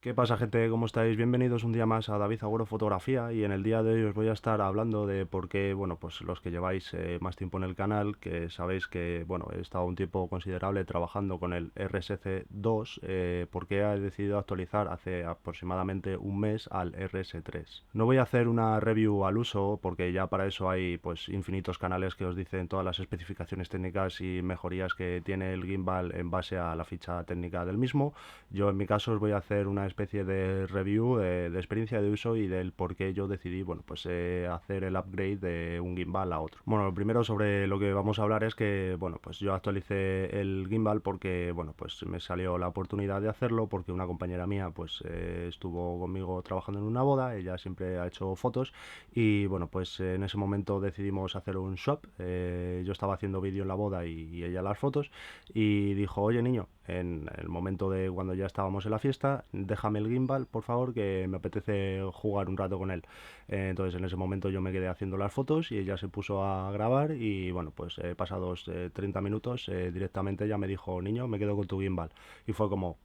¿Qué pasa, gente? ¿Cómo estáis? Bienvenidos un día más a David Agüero Fotografía, y en el día de hoy os voy a estar hablando de por qué, bueno, pues los que lleváis más tiempo en el canal, que sabéis que, bueno, he estado un tiempo considerable trabajando con el RSC2, por qué he decidido actualizar hace aproximadamente un mes al RS3. No voy a hacer una review al uso porque ya para eso hay pues infinitos canales que os dicen todas las especificaciones técnicas y mejorías que tiene el gimbal en base a la ficha técnica del mismo. Yo en mi caso os voy a hacer una especie de review de experiencia de uso y del por qué yo decidí, bueno, pues hacer el upgrade de un gimbal a otro. Bueno, lo primero sobre lo que vamos a hablar es que, bueno, pues yo actualicé el gimbal porque, bueno, pues me salió la oportunidad de hacerlo porque una compañera mía, pues estuvo conmigo trabajando en una boda, ella siempre ha hecho fotos y, bueno, pues en ese momento decidimos hacer un swap. Yo estaba haciendo vídeo en la boda y ella las fotos, y dijo: oye, niño, en el momento de cuando ya estábamos en la fiesta, déjame el gimbal, por favor, que me apetece jugar un rato con él. Entonces en ese momento yo me quedé haciendo las fotos y ella se puso a grabar y, bueno, pues pasados 30 minutos directamente ya me dijo: niño, me quedo con tu gimbal. Y fue como: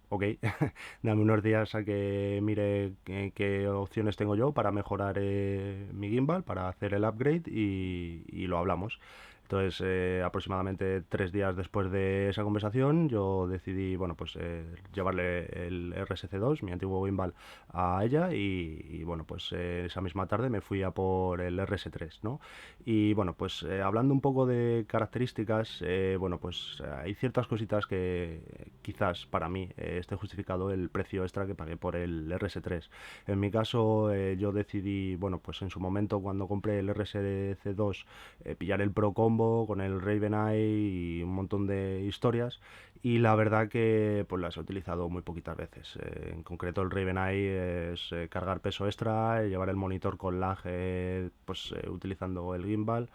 ok, dame unos días a que mire qué opciones tengo yo para mejorar mi gimbal, para hacer el upgrade, y lo hablamos. Entonces, aproximadamente 3 días después de esa conversación, yo decidí, bueno, pues llevarle el RSC2, mi antiguo gimbal, a ella, y, bueno, pues esa misma tarde me fui a por el RS3, ¿no? Y, bueno, pues hablando un poco de características, bueno, pues hay ciertas cositas que quizás para mí esté justificado el precio extra que pagué por el RS3. En mi caso, yo decidí, bueno, pues en su momento cuando compré el RSC2, pillar el Pro Combo con el Raven Eye y un montón de historias, y la verdad que pues las he utilizado muy poquitas veces. En concreto el Raven Eye es cargar peso extra, llevar el monitor con lag, pues utilizando el gimbal.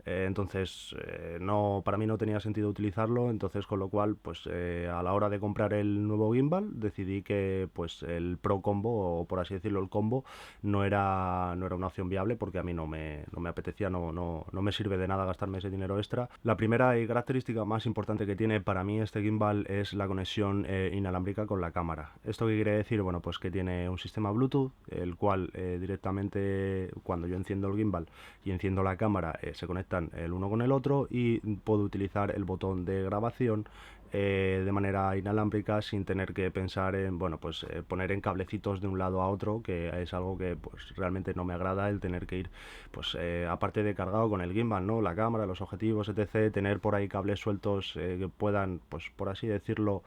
Entonces no, para mí no tenía sentido utilizarlo, entonces con lo cual pues a la hora de comprar el nuevo gimbal decidí que pues el Pro Combo, o por así decirlo el combo, no era una opción viable porque a mí no me apetecía, no me sirve de nada gastarme ese dinero extra. La primera y característica más importante que tiene para mí este gimbal es la conexión inalámbrica con la cámara. ¿Esto qué quiere decir? Bueno, pues que tiene un sistema Bluetooth, el cual directamente cuando yo enciendo el gimbal y enciendo la cámara se conectan el uno con el otro, y puedo utilizar el botón de grabación de manera inalámbrica sin tener que pensar en, bueno, pues poner en cablecitos de un lado a otro, que es algo que pues realmente no me agrada, el tener que ir, pues aparte de cargado con el gimbal, ¿no? La cámara, los objetivos, etc., tener por ahí cables sueltos que puedan, pues por así decirlo,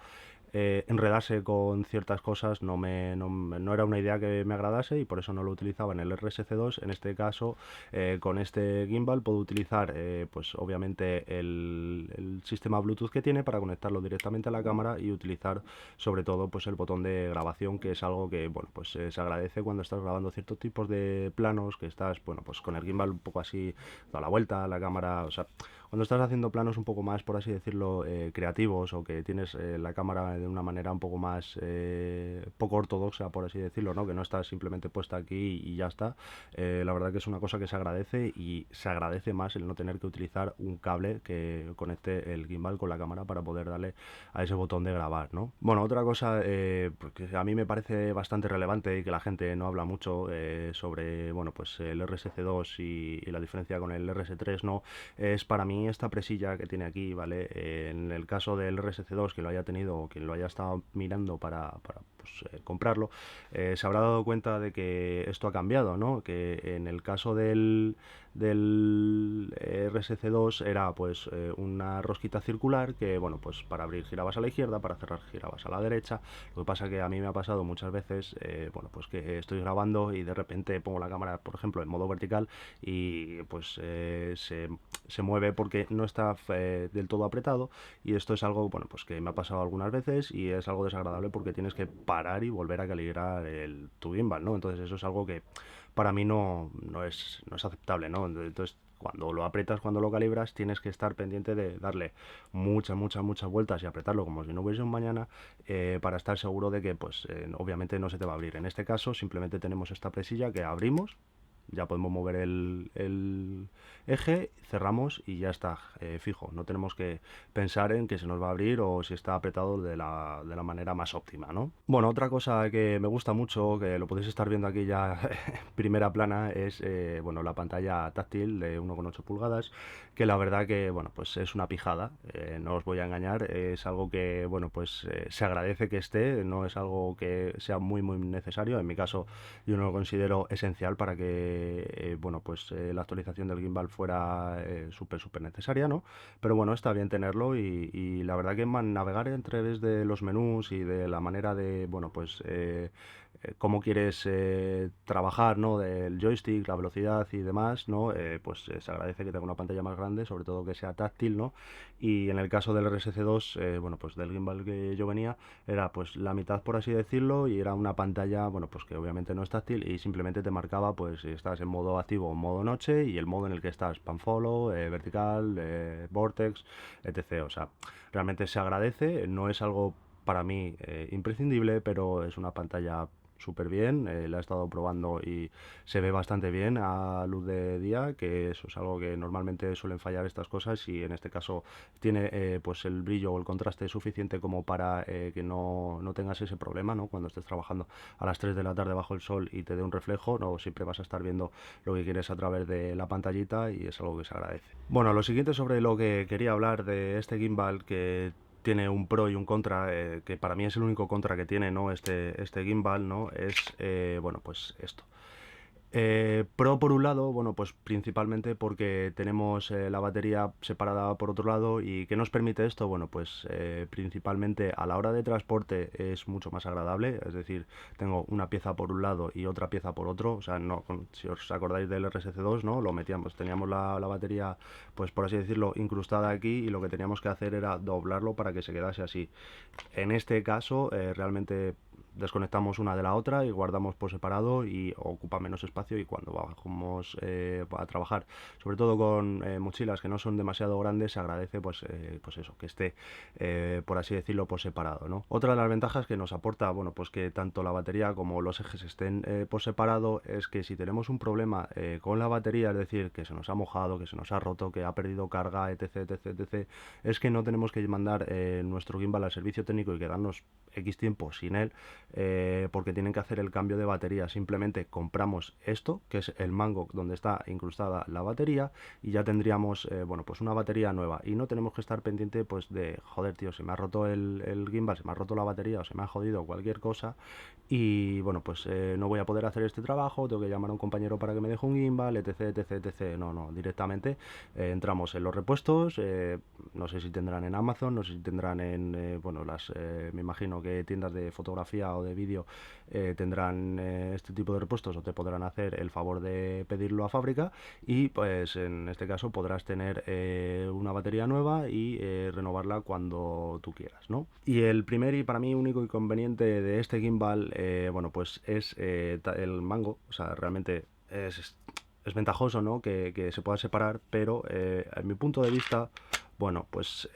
enredarse con ciertas cosas. No era una idea que me agradase, y por eso no lo utilizaba en el RSC2. En este caso, con este gimbal puedo utilizar pues obviamente el sistema Bluetooth que tiene para conectarlo directamente a la cámara y utilizar sobre todo pues el botón de grabación, que es algo que, bueno, pues se agradece cuando estás grabando ciertos tipos de planos, que estás, bueno, pues con el gimbal un poco así toda la vuelta a la cámara. O sea, cuando estás haciendo planos un poco más, por así decirlo, creativos, o que tienes la cámara de una manera un poco más poco ortodoxa, por así decirlo, ¿no? Que no está simplemente puesta aquí y ya está. La verdad que es una cosa que se agradece, y se agradece más el no tener que utilizar un cable que conecte el gimbal con la cámara para poder darle a ese botón de grabar, ¿no? Bueno, otra cosa que a mí me parece bastante relevante y que la gente no habla mucho sobre, bueno, pues el RSC2 y la diferencia con el RS3, ¿no? Es para mí esta presilla que tiene aquí, ¿vale? En el caso del RSC2, quien lo haya tenido o quien lo haya estado mirando para pues, comprarlo, se habrá dado cuenta de que esto ha cambiado, ¿no? Que en el caso del RSC2 era pues una rosquita circular que, bueno, pues para abrir girabas a la izquierda, para cerrar girabas a la derecha. Lo que pasa que a mí me ha pasado muchas veces, bueno, pues que estoy grabando y de repente pongo la cámara, por ejemplo, en modo vertical, y pues se mueve porque no está del todo apretado, y esto es algo, bueno, pues que me ha pasado algunas veces y es algo desagradable porque tienes que parar y volver a calibrar tu gimbal, ¿no? Entonces eso es algo que para mí no es aceptable, ¿no? Entonces cuando lo apretas, cuando lo calibras, tienes que estar pendiente de darle muchas vueltas y apretarlo como si no hubiese un mañana, para estar seguro de que pues obviamente no se te va a abrir. En este caso simplemente tenemos esta presilla que abrimos ya podemos mover el eje, cerramos y ya está, fijo. No tenemos que pensar en que se nos va a abrir o si está apretado de la manera más óptima, ¿no? Bueno, otra cosa que me gusta mucho, que lo podéis estar viendo aquí ya en primera plana, es bueno, la pantalla táctil de 1,8 pulgadas, que la verdad que bueno, pues es una pijada, no os voy a engañar, es algo que bueno, pues se agradece que esté, no es algo que sea muy necesario. En mi caso yo no lo considero esencial para que bueno, pues la actualización del gimbal fuera súper necesaria, ¿no? Pero bueno, está bien tenerlo y la verdad que navegar a través de los menús y de la manera de, bueno, pues cómo quieres trabajar, ¿no? Del joystick, la velocidad y demás, ¿no? Pues se agradece que tenga una pantalla más grande, sobre todo que sea táctil, ¿no? Y en el caso del RSC2, bueno, pues del gimbal que yo venía, era pues la mitad, por así decirlo, y era una pantalla, bueno, pues que obviamente no es táctil y simplemente te marcaba, pues si estás en modo activo o modo noche y el modo en el que estás, pan follow, vertical, vortex, etc. O sea, realmente se agradece, no es algo para mí imprescindible, pero es una pantalla súper bien, la he estado probando y se ve bastante bien a luz de día, que eso es algo que normalmente suelen fallar estas cosas y en este caso tiene pues el brillo o el contraste suficiente como para que no tengas ese problema, ¿no? Cuando estés trabajando a las 3 de la tarde bajo el sol y te dé un reflejo, no siempre vas a estar viendo lo que quieres a través de la pantallita y es algo que se agradece. Bueno, lo siguiente sobre lo que quería hablar de este gimbal, que tiene un pro y un contra, que para mí es el único contra que tiene, ¿no? Este gimbal, ¿no? Es, bueno, pues esto. Pro por un lado, bueno, pues principalmente porque tenemos la batería separada por otro lado. ¿Y qué nos permite esto? Bueno, pues principalmente a la hora de transporte es mucho más agradable, es decir, tengo una pieza por un lado y otra pieza por otro, o sea, no, si os acordáis del RSC2, ¿no? Lo metíamos, teníamos la batería, pues por así decirlo, incrustada aquí y lo que teníamos que hacer era doblarlo para que se quedase así. En este caso, realmente desconectamos una de la otra y guardamos por separado y ocupa menos espacio y cuando vamos a trabajar, sobre todo con mochilas que no son demasiado grandes, se agradece pues eso, que esté por así decirlo por separado, ¿no? Otra de las ventajas que nos aporta, bueno, pues que tanto la batería como los ejes estén por separado es que si tenemos un problema con la batería, es decir, que se nos ha mojado, que se nos ha roto, que ha perdido carga, etc, es que no tenemos que mandar nuestro gimbal al servicio técnico y quedarnos X tiempo sin él, porque tienen que hacer el cambio de batería. Simplemente compramos esto, que es el mango donde está incrustada la batería, y ya tendríamos bueno, pues una batería nueva y no tenemos que estar pendiente pues de, joder tío, se me ha roto el gimbal, se me ha roto la batería o se me ha jodido cualquier cosa y bueno, pues no voy a poder hacer este trabajo, tengo que llamar a un compañero para que me deje un gimbal, etc. No, directamente entramos en los repuestos, no sé si tendrán en Amazon, no sé si tendrán en bueno, me imagino que tiendas de fotografía o de vídeo tendrán este tipo de repuestos o te podrán hacer el favor de pedirlo a fábrica y pues en este caso podrás tener una batería nueva y renovarla cuando tú quieras, ¿no? Y el primer y para mí único inconveniente de este gimbal, bueno, pues es el mango, o sea, realmente es ventajoso, ¿no? Que se pueda separar, pero en mi punto de vista, bueno, pues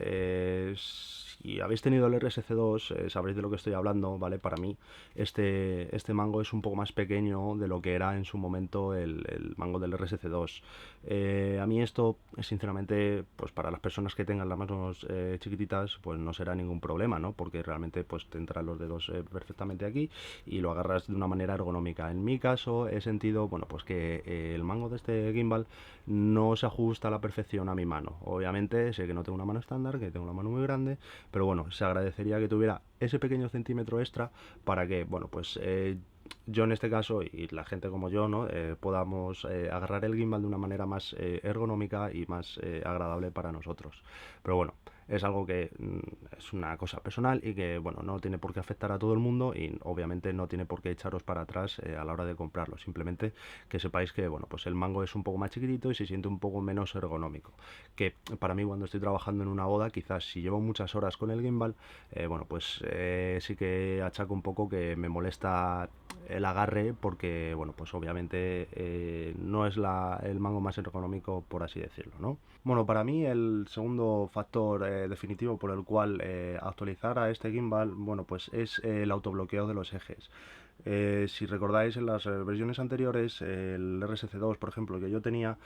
si habéis tenido el RSC2, sabréis de lo que estoy hablando, ¿vale? Para mí este mango es un poco más pequeño de lo que era en su momento el mango del RSC2. A mí esto, sinceramente, pues para las personas que tengan las manos chiquititas, pues no será ningún problema, ¿no? Porque realmente pues te entran los dedos perfectamente aquí y lo agarras de una manera ergonómica. En mi caso he sentido, bueno, pues que el mango de este gimbal no se ajusta a la perfección a mi mano. Obviamente sé que no tengo una mano estándar, que tengo una mano muy grande, pero bueno, se agradecería que tuviera ese pequeño centímetro extra para que, bueno, pues yo en este caso y la gente como yo, ¿no? Podamos agarrar el gimbal de una manera más ergonómica y más agradable para nosotros. Pero bueno, es algo que es una cosa personal y que, bueno, no tiene por qué afectar a todo el mundo y obviamente no tiene por qué echaros para atrás a la hora de comprarlo. Simplemente que sepáis que, bueno, pues el mango es un poco más chiquitito y se siente un poco menos ergonómico. Que para mí cuando estoy trabajando en una boda, quizás si llevo muchas horas con el gimbal, bueno, pues sí que achaco un poco que me molesta el agarre, porque bueno, pues obviamente no es el mango más ergonómico, por así decirlo, ¿no? Bueno, para mí el segundo factor definitivo por el cual actualizar a este gimbal, bueno, pues es el autobloqueo de los ejes. Si recordáis, en las versiones anteriores, el RSC2, por ejemplo, que yo tenía,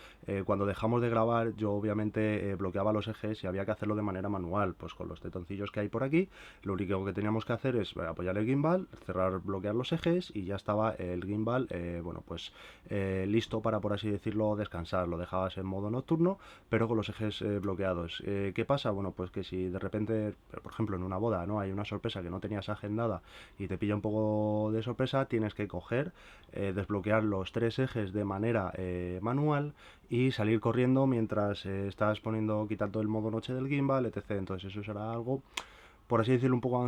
cuando dejamos de grabar, yo obviamente bloqueaba los ejes y había que hacerlo de manera manual, pues con los tetoncillos que hay por aquí. Lo único que teníamos que hacer es apoyar el gimbal, cerrar, bloquear los ejes y ya estaba el gimbal, bueno, pues listo para, por así decirlo, descansar. Lo dejabas en modo nocturno, pero con los ejes bloqueados. ¿Qué pasa? Bueno, pues que si de repente, por ejemplo, en una boda, ¿no? Hay una sorpresa que no tenías agendada y te pilla un poco de sorpresa, tienes que coger, desbloquear los tres ejes de manera manual y salir corriendo mientras estás quitando el modo noche del gimbal, etc. Entonces eso será algo, por así decirlo, un poco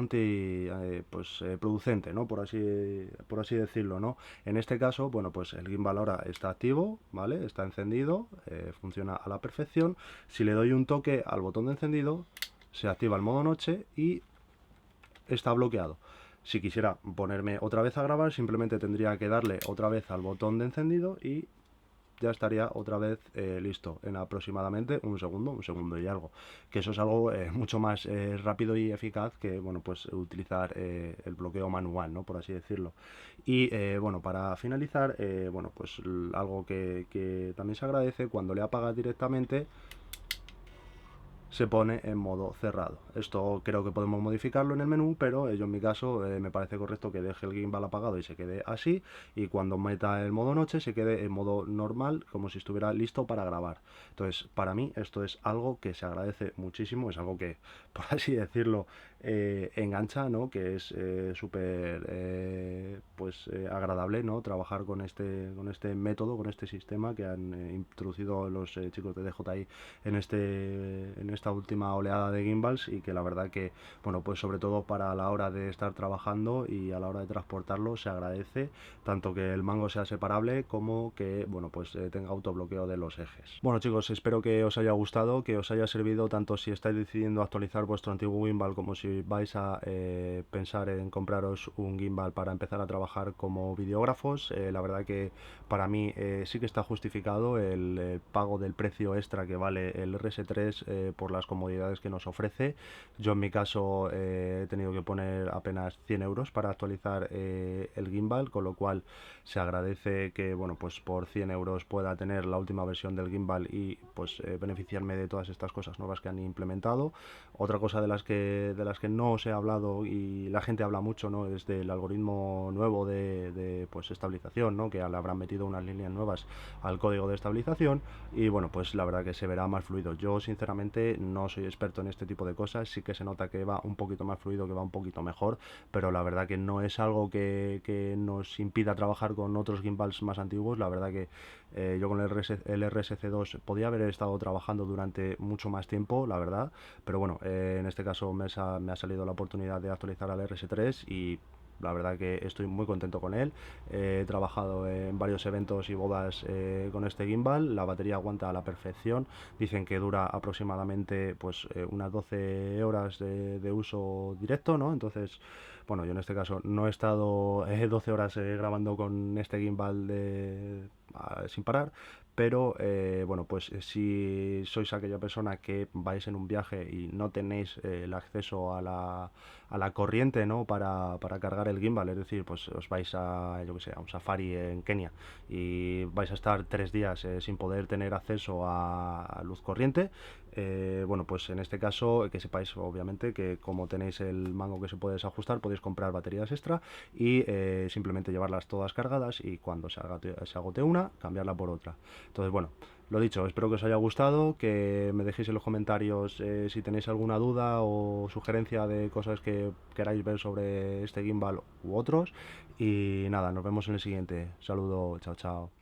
producente, ¿no? Por así decirlo, ¿no? En este caso, bueno, pues el gimbal ahora está activo, ¿vale? Está encendido, funciona a la perfección. Si le doy un toque al botón de encendido, se activa el modo noche y está bloqueado. Si quisiera ponerme otra vez a grabar, simplemente tendría que darle otra vez al botón de encendido y ya estaría otra vez listo en aproximadamente un segundo y algo. Que eso es algo mucho más rápido y eficaz que, bueno, pues utilizar el bloqueo manual, ¿no? Por así decirlo. Y bueno, para finalizar, bueno, pues algo que también se agradece cuando le apagas directamente, se pone en modo cerrado. Esto creo que podemos modificarlo en el menú, pero yo en mi caso me parece correcto que deje el gimbal apagado y se quede así, y cuando meta el modo noche se quede en modo normal, como si estuviera listo para grabar. Entonces, para mí esto es algo que se agradece muchísimo, es algo que, por así decirlo, engancha, ¿no? Que es súper agradable, ¿no? Trabajar con este método, con este sistema que han introducido los chicos de DJI en esta última oleada de gimbals, y que la verdad que, bueno, pues sobre todo para la hora de estar trabajando y a la hora de transportarlo se agradece tanto que el mango sea separable como que, bueno, pues tenga autobloqueo de los ejes. Bueno, chicos, espero que os haya gustado, que os haya servido tanto si estáis decidiendo actualizar vuestro antiguo gimbal como si vais a pensar en compraros un gimbal para empezar a trabajar como videógrafos. La verdad que para mí sí que está justificado el pago del precio extra que vale el RS3 por las comodidades que nos ofrece. Yo en mi caso he tenido que poner apenas 100 euros para actualizar el gimbal, con lo cual se agradece que, bueno, pues por 100 euros pueda tener la última versión del gimbal y pues beneficiarme de todas estas cosas nuevas que han implementado. Otra cosa de las que no os he hablado y la gente habla mucho, ¿no? Es del algoritmo nuevo de pues estabilización, ¿no? Que le habrán metido unas líneas nuevas al código de estabilización y, bueno, pues la verdad que se verá más fluido. Yo sinceramente no soy experto en este tipo de cosas, sí que se nota que va un poquito más fluido, que va un poquito mejor, pero la verdad que no es algo que nos impida trabajar con otros gimbals más antiguos. La verdad que yo con el RSC2 podía haber estado trabajando durante mucho más tiempo, la verdad, pero bueno, en este caso me ha salido la oportunidad de actualizar al RS3 y la verdad que estoy muy contento con él. He trabajado en varios eventos y bodas con este gimbal. La batería aguanta a la perfección. Dicen que dura aproximadamente pues unas 12 horas de uso directo, ¿no? Entonces, bueno, yo en este caso no he estado 12 horas grabando con este gimbal sin parar, pero bueno, pues si sois aquella persona que vais en un viaje y no tenéis el acceso a la corriente, ¿no? Para cargar el gimbal, es decir, pues os vais a, yo que sé, a un safari en Kenia y vais a estar 3 días sin poder tener acceso a luz corriente, bueno, pues en este caso que sepáis obviamente que como tenéis el mango que se puede desajustar, podéis comprar baterías extra y simplemente llevarlas todas cargadas y cuando se agote una, cambiarla por otra. Entonces, bueno, lo dicho, espero que os haya gustado, que me dejéis en los comentarios si tenéis alguna duda o sugerencia de cosas que queráis ver sobre este gimbal u otros. Y nada, nos vemos en el siguiente. Saludo, chao, chao.